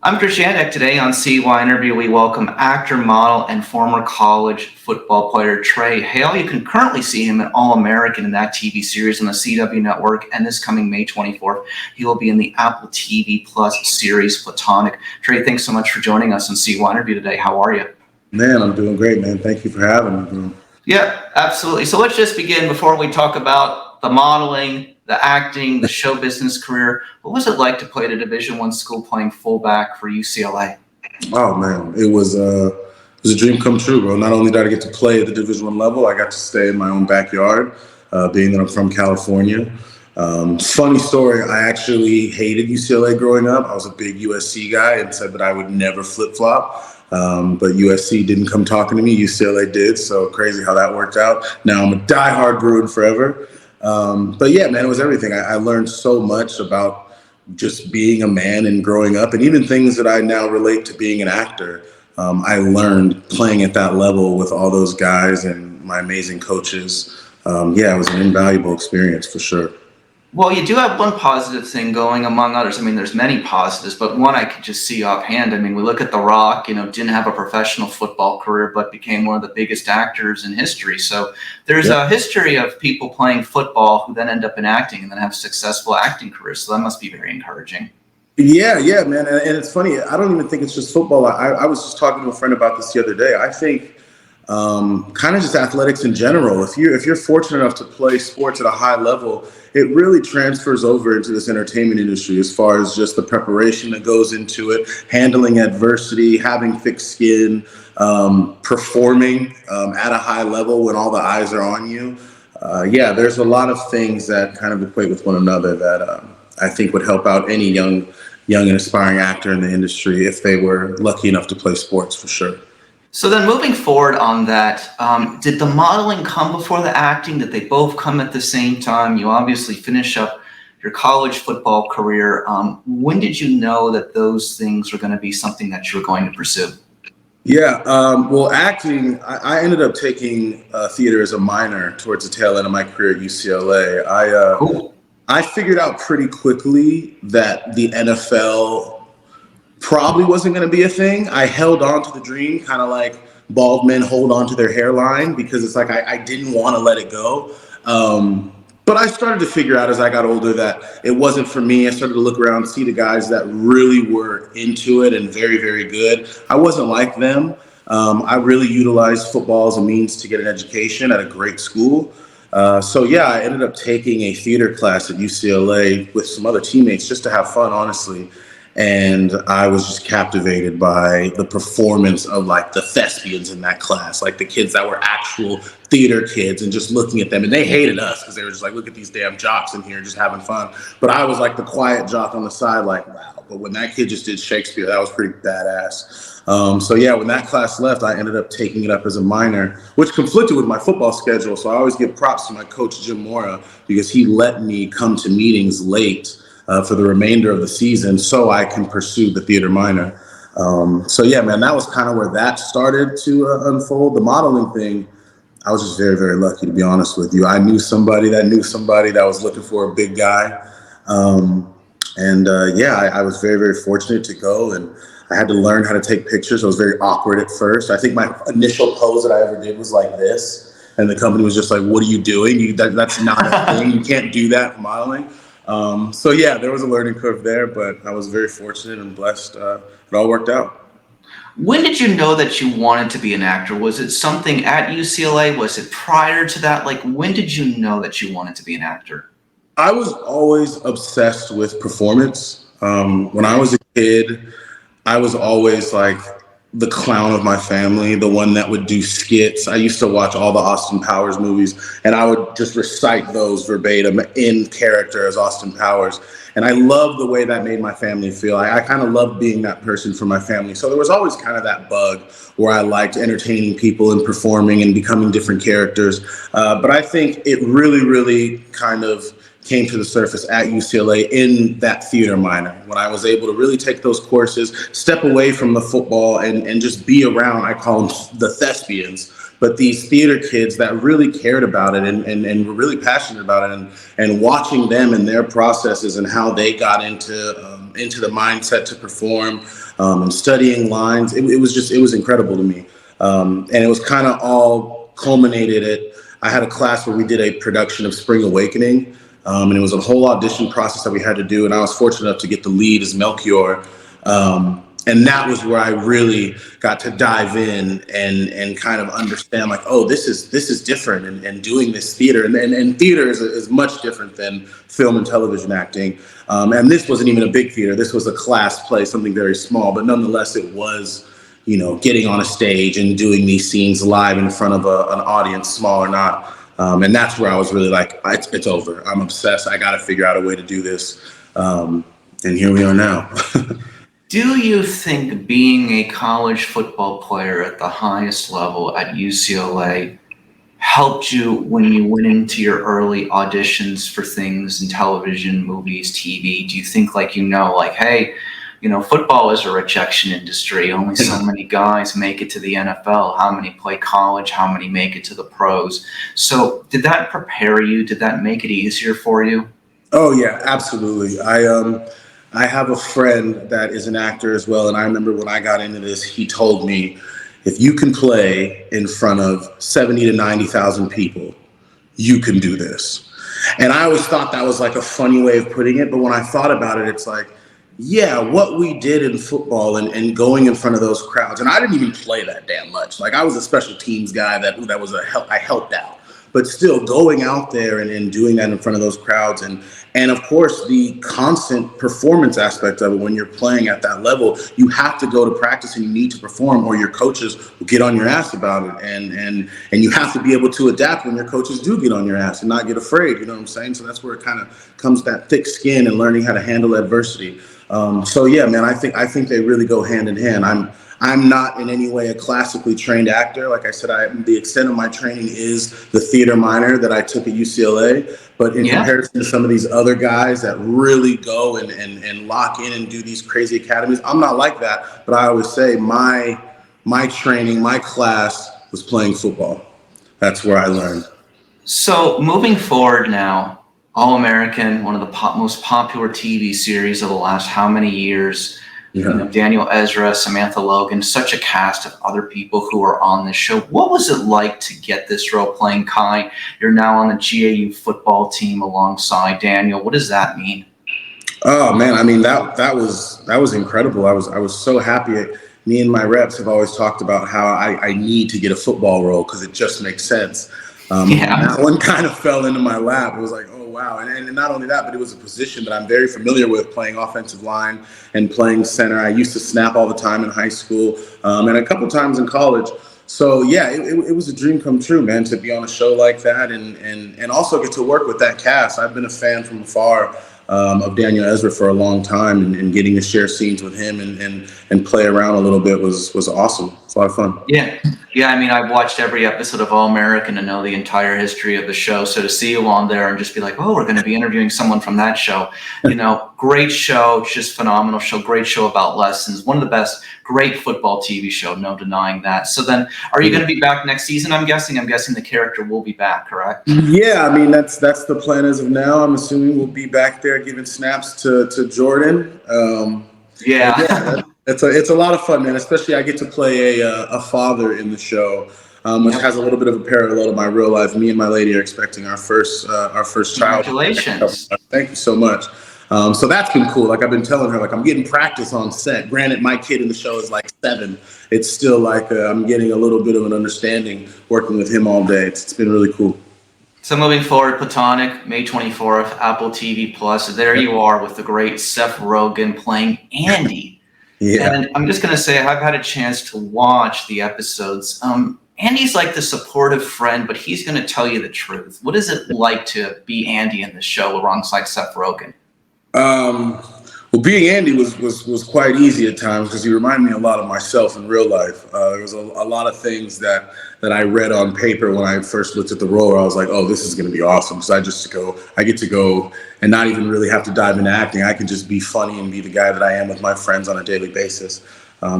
I'm Chris Yannick. Today on CYInterview, we welcome actor, model, and former college football player Tre Hale. You can currently see him in All-American in that TV series on the CW network, and this coming May 24th, he will be in the Apple TV Plus series Platonic. Tre, thanks so much for joining us on CYInterview today. How are you? Man, I'm doing great, man. Thank you for having me. Yeah, absolutely. So let's just begin before we talk about the modeling, the acting, the show business career. What was it like to play at a Division I school playing fullback for UCLA? Oh man, it was a dream come true, bro. Not only did I get to play at the Division I level, I got to stay in my own backyard, being that I'm from California. Funny story, I actually hated UCLA growing up. I was a big USC guy and said that I would never flip-flop. But USC didn't come talking to me. UCLA did. So crazy how that worked out. Now I'm a diehard Bruin forever. But yeah, man, it was everything. I learned so much about just being a man and growing up, and even things that I now relate to being an actor. I learned playing at that level with all those guys and my amazing coaches. Yeah, it was an invaluable experience for sure. Well, you do have one positive thing going among others. I mean, there's many positives, but one I could just see offhand. I mean, we look at The Rock, didn't have a professional football career, but became one of the biggest actors in history. So there's a history of people playing football who then end up in acting and then have successful acting careers. So that must be very encouraging. Yeah, man. And it's funny. I don't even think it's just football. I was just talking to a friend about this the other day. I think kind of just athletics in general. If you're fortunate enough to play sports at a high level, it really transfers over into this entertainment industry as far as just the preparation that goes into it, handling adversity, having thick skin, performing at a high level when all the eyes are on you. Yeah, there's a lot of things that kind of equate with one another that I think would help out any young and aspiring actor in the industry if they were lucky enough to play sports, for sure. So then moving forward on that, did the modeling come before the acting? Did they both come at the same time? You obviously finish up your college football career. When did you know that those things were going to be something that you were going to pursue? Yeah, well, acting, I ended up taking theater as a minor towards the tail end of my career at UCLA. Cool. I figured out pretty quickly that the NFL probably wasn't going to be a thing. I held on to the dream, kind of like bald men hold on to their hairline, because it's like I didn't want to let it go. But I started to figure out as I got older that it wasn't for me. I started to look around, see the guys that really were into it and very, very good. I wasn't like them. I really utilized football as a means to get an education at a great school. So yeah, I ended up taking a theater class at UCLA with some other teammates just to have fun, honestly. And I was just captivated by the performance of like the thespians in that class, like the kids that were actual theater kids, and just looking at them. And they hated us because they were just like, look at these damn jocks in here just having fun. But I was like the quiet jock on the side, like, wow. But when that kid just did Shakespeare, that was pretty badass. So yeah, when that class left, I ended up taking it up as a minor, which conflicted with my football schedule. So I always give props to my coach, Jim Mora, because he let me come to meetings late for the remainder of the season so I can pursue the theater minor. So yeah, man, that was kind of where that started to unfold. The modeling thing, I was just very, very lucky, to be honest with you. I knew somebody that was looking for a big guy. Yeah, I was very, very fortunate to go, and I had to learn how to take pictures. I was very awkward at first. I think my initial pose that I ever did was like this, and the company was just like, what are you doing? That's not a thing. You can't do that for modeling. So yeah, there was a learning curve there, but I was very fortunate and blessed. It all worked out. When did you know that you wanted to be an actor? Was it something at UCLA? Was it prior to that? Like, when did you know that you wanted to be an actor? I was always obsessed with performance. When I was a kid, I was always like the clown of my family, the one that would do skits. I used to watch all the Austin Powers movies, and I would just recite those verbatim in character as Austin Powers. And I loved the way that made my family feel. I kind of loved being that person for my family. So there was always kind of that bug where I liked entertaining people and performing and becoming different characters. But I think it really, really kind of came to the surface at UCLA in that theater minor, when I was able to really take those courses, step away from the football and just be around, I call them the thespians, but these theater kids that really cared about it and were really passionate about it, and watching them and their processes and how they got into into the mindset to perform, and studying lines. It was incredible to me. And it was kind of all culminated at, I had a class where we did a production of Spring Awakening. And it was a whole audition process that we had to do. And I was fortunate enough to get the lead as Melchior. And that was where I really got to dive in and kind of understand, like, oh, this is different, and doing this theater. And theater is much different than film and television acting. And this wasn't even a big theater. This was a class play, something very small. But nonetheless, it was, getting on a stage and doing these scenes live in front of an audience, small or not. And that's where I was really like, it's over. I'm obsessed. I got to figure out a way to do this. And here we are now. Do you think being a college football player at the highest level at UCLA helped you when you went into your early auditions for things in television, movies, TV? Do you think hey, football is a rejection industry. Only so many guys make it to the NFL. How many play college? How many make it to the pros? So did that prepare you? Did that make it easier for you? Oh yeah, absolutely. I have a friend that is an actor as well, and I remember when I got into this, he told me, if you can play in front of 70 to 90,000 people, you can do this. And I always thought that was like a funny way of putting it, but when I thought about it, it's like, yeah, what we did in football and going in front of those crowds, and I didn't even play that damn much. Like, I was a special teams guy that was I helped out. But still, going out there and doing that in front of those crowds, and of course the constant performance aspect of it. When you're playing at that level, you have to go to practice and you need to perform, or your coaches will get on your ass about it. And you have to be able to adapt when your coaches do get on your ass and not get afraid. You know what I'm saying? So that's where it kind of comes, that thick skin and learning how to handle adversity. So yeah, man, I think they really go hand in hand. I'm not in any way a classically trained actor. Like I said, the extent of my training is the theater minor that I took at UCLA. But in comparison to some of these other guys that really go and lock in and do these crazy academies, I'm not like that. But I always say my training, my class was playing football. That's where I learned. So moving forward now, All-American, one of the most popular TV series of the last how many years? Daniel Ezra, Samantha Logan, such a cast of other people who are on this show. What was it like to get this role playing Kai? You're now on the GAU football team alongside Daniel. What does that mean? Oh man, I mean that was incredible. I was so happy. Me and my reps have always talked about how I need to get a football role because it just makes sense. That one kind of fell into my lap. It was like, oh wow. And not only that, but it was a position that I'm very familiar with, playing offensive line and playing center. I used to snap all the time in high school, and a couple times in college. So yeah, it was a dream come true, man, to be on a show like that and also get to work with that cast. I've been a fan from afar of Daniel Ezra for a long time, and getting to share scenes with him and play around a little bit was awesome. It's a lot of fun. Yeah, I mean, I've watched every episode of All-American and know the entire history of the show. So to see you on there and just be like, oh, we're going to be interviewing someone from that show, great show, just phenomenal show, great show about lessons, one of the best, great football TV show, no denying that. So then, are you going to be back next season? I'm guessing the character will be back, correct? Yeah, I mean, that's the plan as of now. I'm assuming we'll be back there giving snaps to Jordan. It's a lot of fun, man. Especially I get to play a father in the show, which has a little bit of a parallel to my real life. Me and my lady are expecting our first child. Congratulations! Thank you so much. So that's been cool. Like, I've been telling her, like, I'm getting practice on set. Granted, my kid in the show is like 7. It's still like I'm getting a little bit of an understanding working with him all day. It's been really cool. So moving forward, Platonic, May 24th, Apple TV Plus. There you are with the great Seth Rogen playing Andy. Yeah. And I'm just going to say, I've had a chance to watch the episodes. Andy's like the supportive friend, but he's going to tell you the truth. What is it like to be Andy in the show alongside Seth Rogen? Well, being Andy was quite easy at times because he reminded me a lot of myself in real life. There was a lot of things that I read on paper when I first looked at the role where I was like, oh, this is going to be awesome. Because I get to go and not even really have to dive into acting. I can just be funny and be the guy that I am with my friends on a daily basis.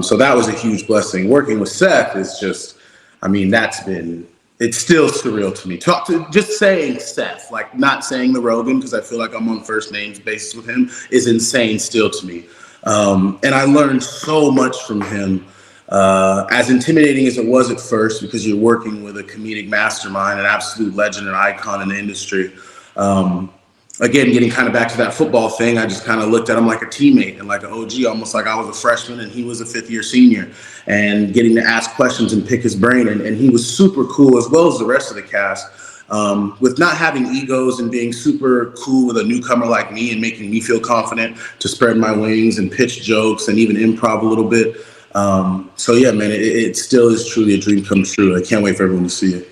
So that was a huge blessing. Working with Seth is just, I mean, that's been it's still surreal to me. Just saying Seth, like not saying the Rogan, because I feel like I'm on first names basis with him, is insane still to me. And I learned so much from him. As intimidating as it was at first, because you're working with a comedic mastermind, an absolute legend and icon in the industry. Again, getting kind of back to that football thing, I just kind of looked at him like a teammate and like an OG, almost like I was a freshman and he was a fifth-year senior, and getting to ask questions and pick his brain. And he was super cool, as well as the rest of the cast, with not having egos and being super cool with a newcomer like me and making me feel confident to spread my wings and pitch jokes and even improv a little bit. So yeah, man, it still is truly a dream come true. I can't wait for everyone to see it.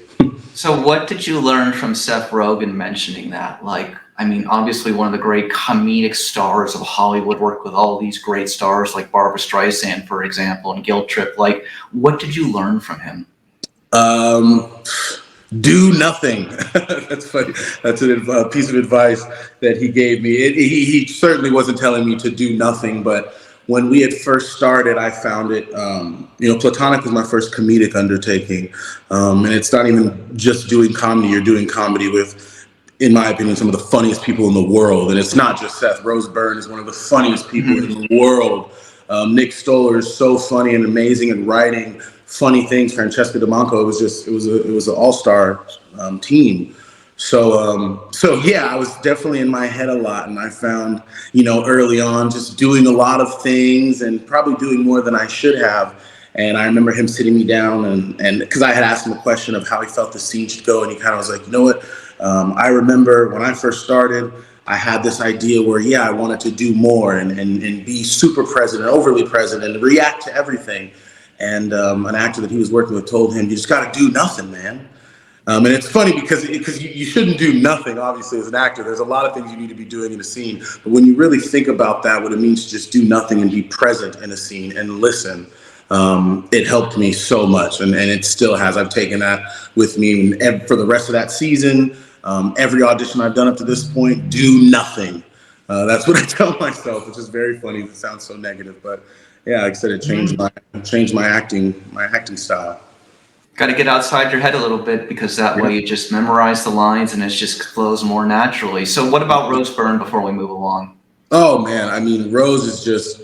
So what did you learn from Seth Rogen mentioning that? Like, I mean, obviously one of the great comedic stars of Hollywood, worked with all these great stars like Barbra Streisand, for example, and Guilt Trip. Like, what did you learn from him? Do nothing. That's funny. That's a piece of advice that he gave me. He certainly wasn't telling me to do nothing, but when we had first started, I found it, Platonic was my first comedic undertaking. And it's not even just doing comedy. You're doing comedy with, in my opinion, some of the funniest people in the world. And it's not just Seth. Rose Byrne is one of the funniest people in the world. Nick Stoller is so funny and amazing and writing funny things. Francesca DeMonco, it was an all-star team. So yeah, I was definitely in my head a lot, and I found, early on just doing a lot of things and probably doing more than I should have. And I remember him sitting me down and because I had asked him a question of how he felt the scene should go, and he kind of was like, you know what? I remember when I first started, I had this idea where, I wanted to do more and be super present and overly present and react to everything. And an actor that he was working with told him, you just got to do nothing, man. And it's funny because you shouldn't do nothing, obviously, as an actor. There's a lot of things you need to be doing in a scene. But when you really think about that, what it means to just do nothing and be present in a scene and listen, it helped me so much. And it still has. I've taken that with me for the rest of that season. Every audition I've done up to this point, do nothing. That's what I tell myself, which is very funny. It sounds so negative. But yeah, like I said, it changed my acting style. Got to get outside your head a little bit, because that way you just memorize the lines and it just flows more naturally. So what about Rose Byrne before we move along? Oh man, I mean, Rose is just,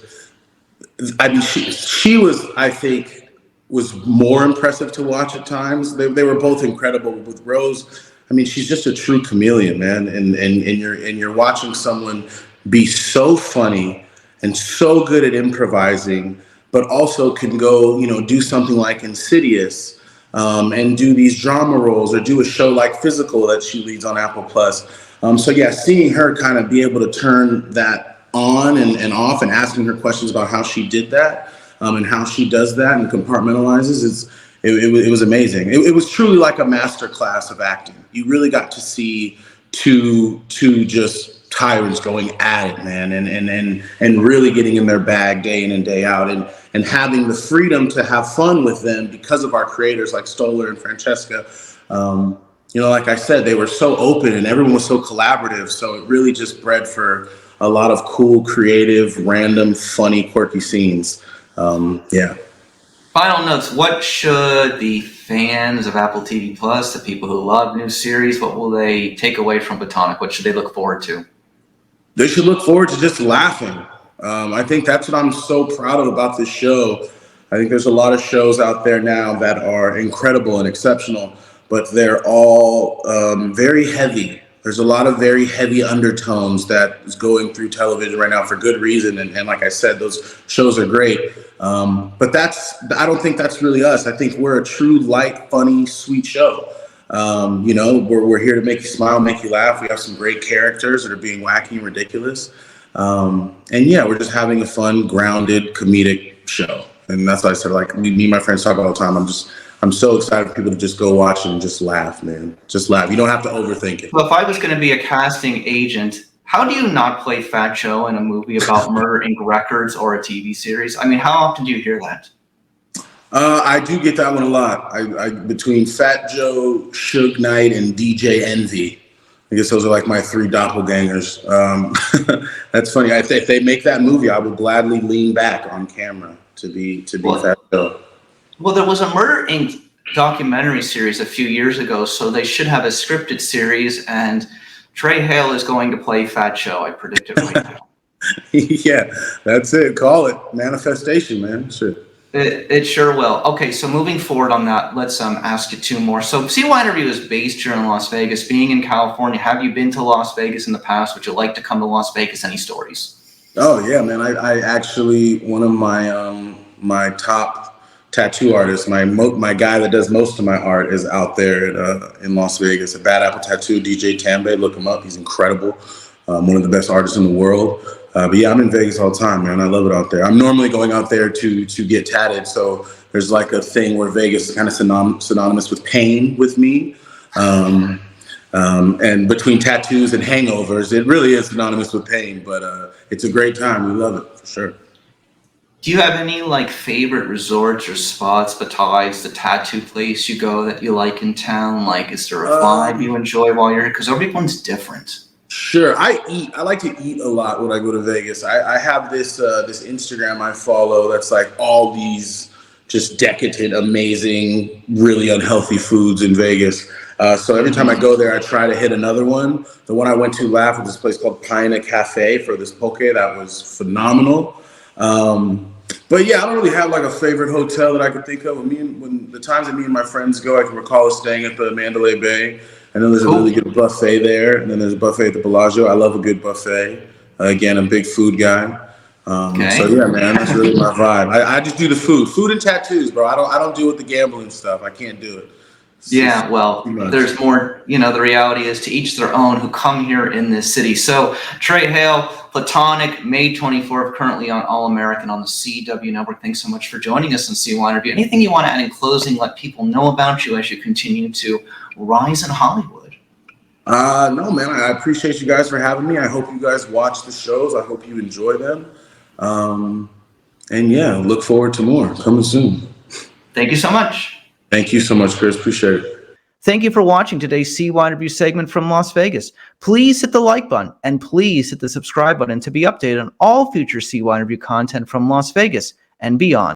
she was, I think, was more impressive to watch at times. They were both incredible. With Rose, I mean, she's just a true chameleon, man. And you're watching someone be so funny and so good at improvising, but also can go, do something like Insidious, and do these drama roles, or do a show like Physical that she leads on Apple Plus. So yeah, seeing her kind of be able to turn that on and off, and asking her questions about how she did that, and how she does that and compartmentalizes, it was amazing. It was truly like a master class of acting. You really got to see two just tyrants going at it, man, and really getting in their bag day in and day out, and having the freedom to have fun with them because of our creators like Stoller and Francesca. Like I said, they were so open and everyone was so collaborative. So it really just bred for a lot of cool, creative, random, funny, quirky scenes. Yeah. Final notes. What should the fans of Apple TV Plus, the people who love new series, what will they take away from Platonic? What should they look forward to? They should look forward to just laughing. I think that's what I'm so proud of about this show. I think there's a lot of shows out there now that are incredible and exceptional, but they're all very heavy. There's a lot of very heavy undertones that is going through television right now for good reason. And like I said, those shows are great. But I don't think that's really us. I think we're a true, light, funny, sweet show. We're here to make you smile, make you laugh. We have some great characters that are being wacky and ridiculous. And yeah, we're just having a fun, grounded, comedic show. And that's why I said, like, me and my friends talk all the time. I'm so excited for people to just go watch and just laugh, man. Just laugh. You don't have to overthink it. Well, if I was going to be a casting agent, how do you not play Fat Joe in a movie about Murder Inc. records or a TV series? I mean, how often do you hear that? I do get that one a lot. Between Fat Joe, Suge Knight, and DJ Envy. I guess those are like my three doppelgangers. That's funny. If they make that movie, I would gladly lean back on camera to be Fat Joe. Well, there was a Murder Inc. documentary series a few years ago, so they should have a scripted series, and Tre Hale is going to play Fat Joe. I predict it right now. Yeah, that's it. Call it manifestation, man. Shit. It sure will. Okay, so moving forward on that, let's ask you two more. So CYInterview is based here in Las Vegas. Being in California, have you been to Las Vegas in the past? Would you like to come to Las Vegas? Any stories? Oh yeah, man. I actually, one of my my top tattoo artists, my guy that does most of my art is out there in Las Vegas. A Bad Apple Tattoo, DJ Tambe. Look him up. He's incredible. One of the best artists in the world. But yeah, I'm in Vegas all the time, man. I love it out there. I'm normally going out there to get tatted. So there's like a thing where Vegas is kind of synonymous with pain with me. And between tattoos and hangovers, it really is synonymous with pain. But it's a great time. We love it for sure. Do you have any like favorite resorts or spots besides the tattoo place you go that you like in town? Like, is there a vibe you enjoy while you're here? Because everyone's different. Sure. I like to eat a lot when I go to Vegas. I have this Instagram I follow that's like all these just decadent, amazing, really unhealthy foods in Vegas. So every time I go there, I try to hit another one. The one I went to last was this place called Paina Cafe for this poke that was phenomenal. But yeah, I don't really have like a favorite hotel that I could think of. When the times that me and my friends go, I can recall us staying at the Mandalay Bay. And then there's a really good buffet there. And then there's a buffet at the Bellagio. I love a good buffet. Again, I'm a big food guy. So yeah, man, that's really my vibe. I just do the food and tattoos, bro. I don't deal with the gambling stuff. I can't do it. Yeah, well, there's more, the reality is to each their own who come here in this city. So Tre Hale, Platonic, May 24th, currently on All American on the CW network. Thanks so much for joining us on CYInterview. Anything you want to add in closing, let people know about you as you continue to rise in Hollywood? No, man, I appreciate you guys for having me. I hope you guys watch the shows. I hope you enjoy them. And yeah, look forward to more coming soon. Thank you so much. Thank you so much, Chris. Appreciate it. Thank you for watching today's CYInterview segment from Las Vegas. Please hit the like button and please hit the subscribe button to be updated on all future CYInterview content from Las Vegas and beyond.